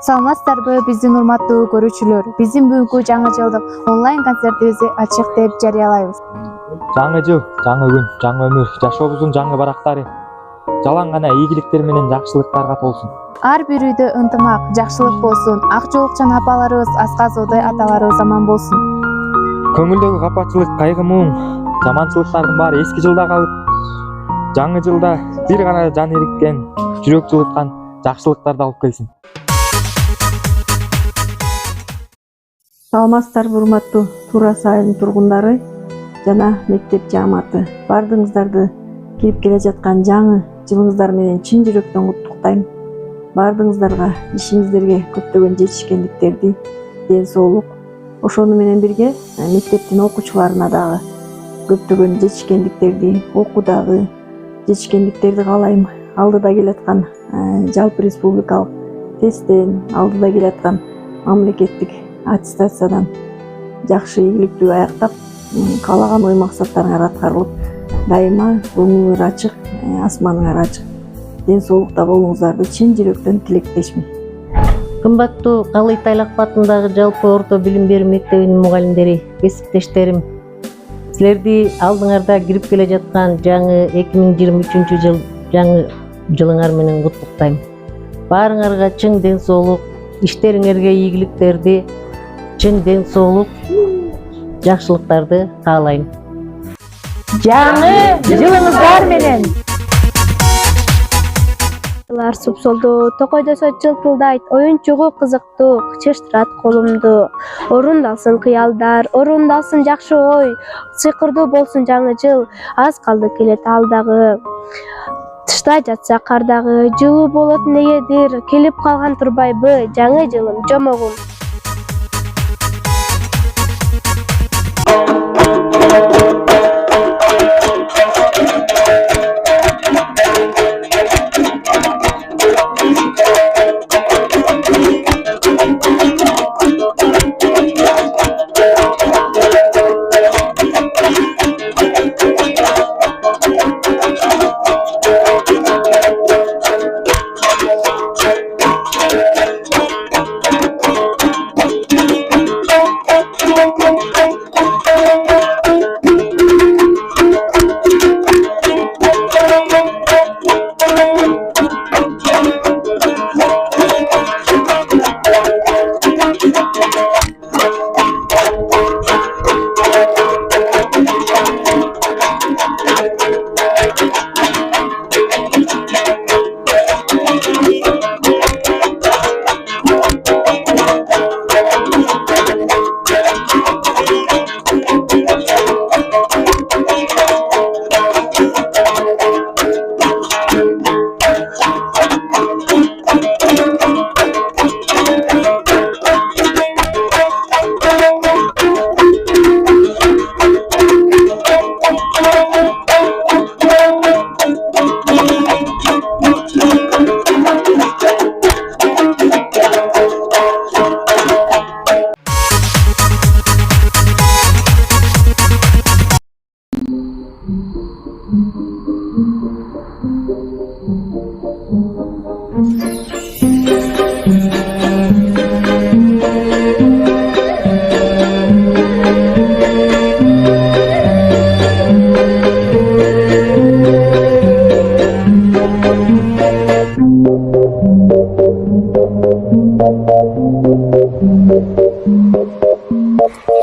Саламатсыздарбы биздин урматтуу көрүүчүлөр. Биздин бүгүнкү жаңы жылдык онлайн концертибизди ачык деп жарыялайбыз. Жаңы жыл, жаңы күн, жаңы өмүр, жашообуздун жаңы барактары жалаң гана ийгиликтер менен жакшылыктарга толсун. Ар бир үйдө ынтымак, жакшылык болсун. Ак жоолукчан апаларыбыз, асказоодай аталарыбыз аман болсун. Көңүлдөгү капачылык, кайгы муң, жаманчылыктардын баары эски жылда калып, жаңы жылда бир гана жан ириккен, жүрөк жылыткан жакшылыктарды алып келсин. Саламатсыздарбы урматтуу Турас айылынын тургундары жана мектеп жааматы. Бардыгыңыздарды кирип келе жаткан жаңы жылыңыздар менен чын жүрөктөн куттуктайм. Бардыгыңыздарга ишиңиздерге көптөгөн жетишкендиктерди, ден соолук, ошону менен бирге мектептин окуучуларына дагы көптөгөн жетишкендиктерди, окуудагы жетишкендиктерди каалайм. Алдыда келаткан жалпы республикалык тесттен, алдыда келаткан мамлекеттик аттестациядан жакшы ийгиликтүү аяктап, каалаган ой максаттарыңар аткарылып, дайыма көңүлүңөр ачык, асманыңар ачык, ден соолукта болуңуздарды чын жүрөктөн тилектешмин. Кымбаттуу Калый Тайлаков атындагы жалпы орто билим берүү мектебинин мугалимдери, кесиптештерим, силерди алдыңарда кирип келе жаткан жаңы 2023 жыл жаңы жылыңар менен куттуктайм. Баарыңарга чың ден соолук, иштериңерге ийгиликтерди, чың ден соолук, жакшылыктарды каалайм. Жаңы жылыңыздар менен. Супсолду, токойдосо жылтылдайт, оюнчугу кызыктуу, чыштырат колумду. Орундалсын кыялдар, орундалсын жакшы ой, сыйкырдуу болсун жаңы жыл, аз калды келет алдагы. Тышта жатса кардагы, жылуу болот негедир, келип калган турбайбы, жаңы жылым, жомогум.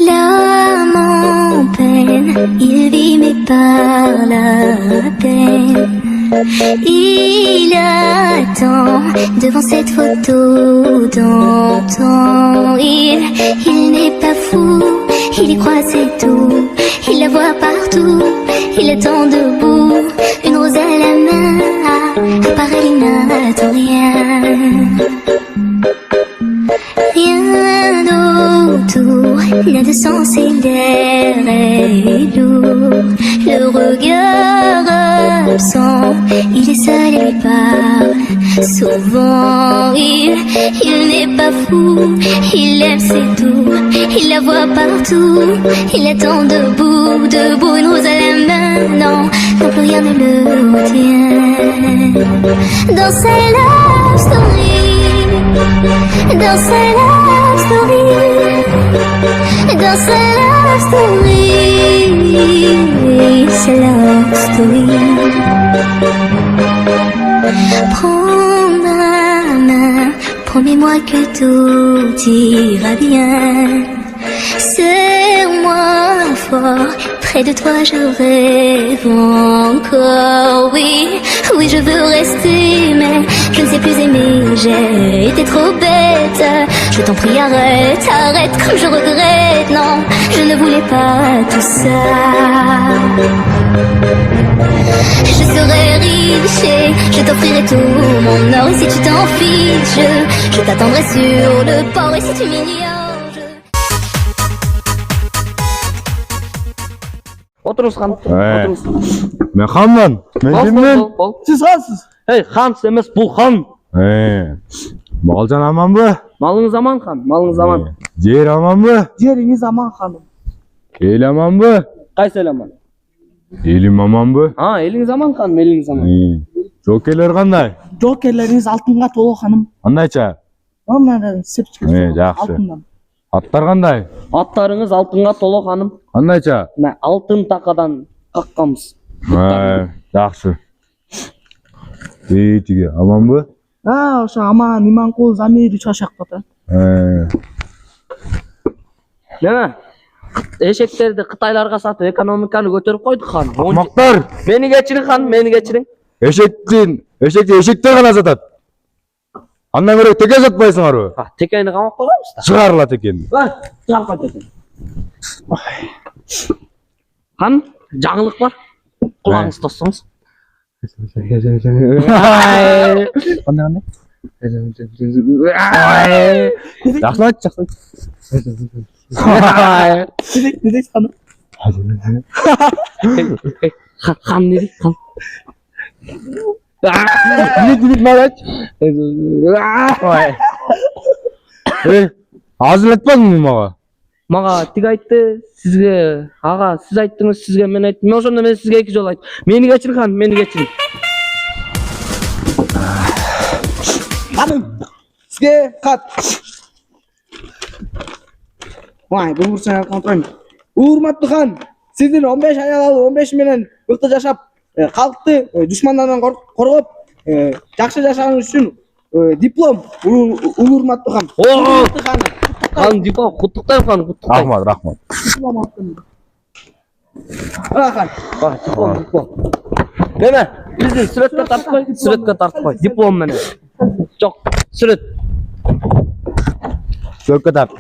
L'âme en peine, il vit mais par la peine. Il attend devant cette photo d'antan. Il n'est pas fou, il y croit c'est tout. Il la voit partout, il attend debout, une rose à la main. À part elle, il n'attend rien. Rien autour n'a de sens et l'air est lourd. Le regard absent, il est seul et lui parle souvent. Il n'est pas fou, il aime c'est tout. Il la voit partout, il attend debout, debout, une rose à la main. Non, non plus rien ne le retient. Dans sa love story, Dans sa love story, dans sa love story, sa love story. Prends ma main, promets-moi que tout ira bien. Serre-moi fort, près de toi je rêve encore. Oui, oui je veux rester, mais je ne sais plus aimer. J'ai été trop bête. Je t'en prie arrête, arrête comme je regrette. Non, je ne voulais pas tout ça. Je serai riche et je t'offrirai tout mon or. Et si tu t'en fiches, je t'attendrai sur le port. Et si tu m'ignores, Отырыңыз хан. Мен ханмын. Мен кіммін? Сіз хансыз. Хан емес, бұл хан. Балжан аман ба? Малыңыз аман хан, малыңыз аман. Жер аман ба? Жеріңіз аман ханым. Ел аман ба? Қайсы ел аман? Елім аман ба? Еліңіз аман ханым, еліңіз аман. Жокерлер қандай? Жокерлеріңіз алтынға толы ханым. Қандайша? Мынадан сепчик. Жақсы. Аттар қандай? Аттарыңыз алтынға толы ханым. Қандайша? Алтын тақадан қаққамыз. Жақсы. Тиге аман ба? Ошо аман, Иманкул, Замир чашақтады. Неме? Эшектерди Кытайларга сатып экономиканы көтөрүп койдук хан. Мактар! Мени кечириң хан, мени кечириң. Эшектер гана сатат. Андан көрө теке сатпайсыңарбы? Текени камап коебуз да. Чыгарла текени. Чыгарып кой текен. Хан, жаңылык бар. Кулагыңызды тоссоңуз. Кандай? Жакшы айт, жакшы айт. Не дейсиз ханым? Хан не дейт хан? Азыр айтпадыңбы мага? Мага тиги айтты, сизге, ага, сиз айттыңыз, сизге мен айттым. Мен ошондо мен сизге 2 жолу айттым. Мени кечириң хан, мени кечириң. Ханым, сизге кат. Бул бурчага контроль. Урматтуу хан, сиздин 15 аялалы 15 менен ыкты жашап, калкты душмандардан коргоп, жакшы жашаганыңыз үчүн диплом улуу урматтуу хан. Хан диплом, куттуктайм хан, куттуктайм. Рахмат. Хан. Диплом. Неме? Биздин сүрөткө тартып кой, диплом менен. Жок, сүрөт. Сүрөткө тарт.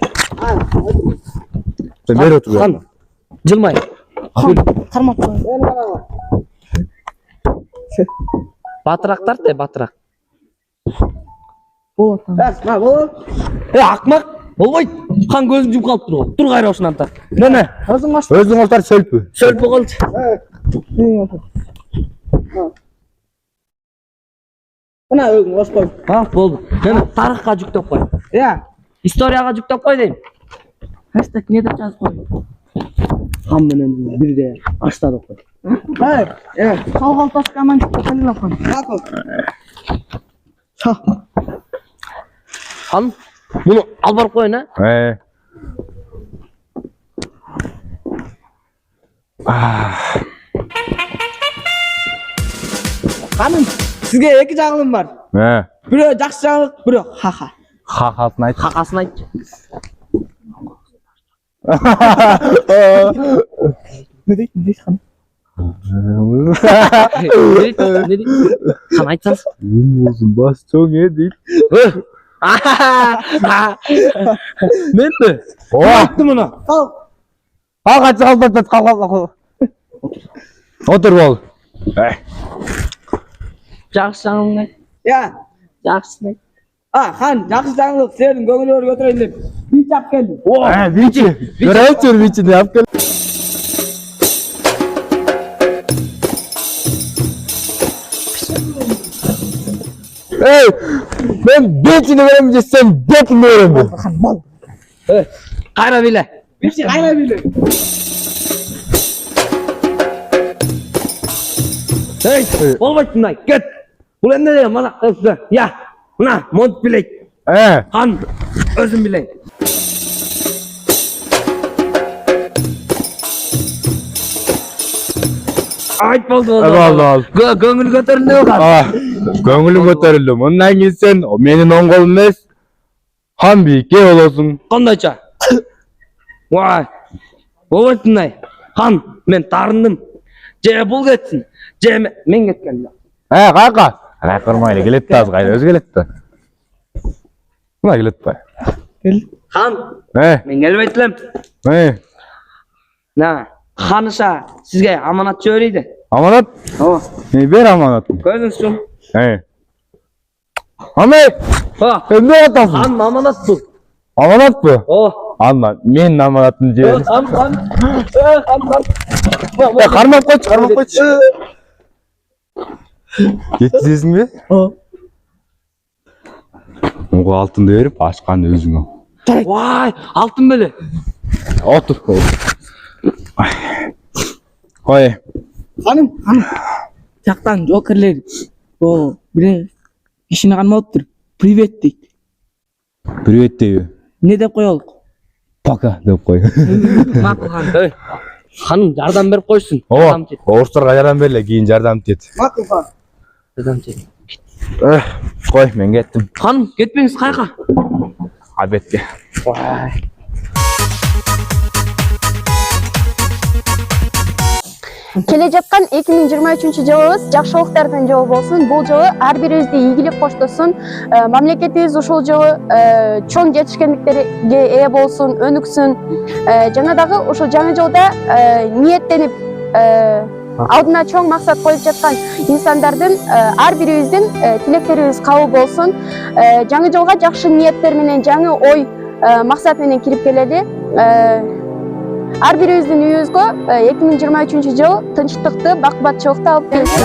Сен бери отур. Хан, жылмай. Кармап кой. Батыраак тарт, батыраак. Болот. Болот. Акмак. Болбойт. Хан көзүн жумуп калыптыр. Тур кайра ошонан тарт. Неме? Өзүң отар сөлпү. Сөлпү кылчы. Мына өзүң ошкой. Болду. Неме? Тарыхка жүктөп кой. Историяга жүктөп кой дейм. Хэштег не деп жазып кой. Хан менен бирде аштар окуй. Сал калтасы командир келип кой. Хан, муну алып барып коюн, Ханым, сизге 2 жаңылык бар. Бирөө жакшы жаңылык, бирөө ха-ха. Хакасын айт. Хакасын айт. Не дейт ханым? Не дейт? Хан айтсаңыз. Өзүң бас чоң дейт. Менби? Айттым муну. Кал. Отур бол. Жакшы жаңылык айт. Жакшысын айт. Хан, жакшы жаңылык силердин көңүлүңөргө көтөрөйүн деп бич алып келдим. Бичи. Көрөйчүр бичини алып кел. Мен бичини берем же сен бетин берем. Кайра биле. Бичи кайра биле. Болбойт мындай, кет. Бул эмне деген мазак кылыпсың? Мына монт билет. Хан, өзім білейін. Айт болды. Көңіл көтерілді хан. Көңілім көтерілді. Мындан кейін сен менің оң қолым емес, хан биікке боласың. Қандайша? Вай, болайтынай. Хан, мен тарындым. Же бұл кетсін, же мен кеткен. Қайқа? Қайқырмайлы келетті аз қайда өзі келетті. Бұна келетті бай. Хан, мен келбейтілем. Ханыша сізге аманат жіберейді. Аманат? Бер аманатын. Көзіңіз шын. Амай! Өнде атасың? Хан, аманат бұл. Аманат бұ? Анна, мен аманатын жіберін. Хан. Қармап қойшы. Жеткізесің бе? Оғы алтынды беріп, ашқан өзің ал. Вай, алтын бөлі. Отыр. Қой. Ханым. Жақтан жокерлер. Бірі кішіне қанмауып тұр. Привет дейді. Привет дейі. Не деп қойалық? Пока деп қой. Мақыл хан. Ханым жардам беріп қойсын. Орыстарға жардам берле, кейін жардам тет. Мақыл хан. Жардам тет. Қой, мен кеттім. Ханым, кетпеңіз қайқа? Абетке. Келе жатқан 2023 жылыбыз жакшылыктардын жылы болсун. Бул жылы ар бирибизди ийгилик коштосун. Мамлекетибиз ушул жылы чоң жетишкендиктерге ээ болсун, өнүксүн. Жана дагы ушул жаңы жылда ниеттенип алдына чоң максат коюп жаткан инсандардын ар бирибиздин тилектерибиз кабыл болсун. Жаңы жылга жакшы ниеттер менен, жаңы ой максат менен кирип келели. Ар бирибиздин үйүбүзгө 2023 жыл тынчтыкты, бак-батчылыкты алып келсин.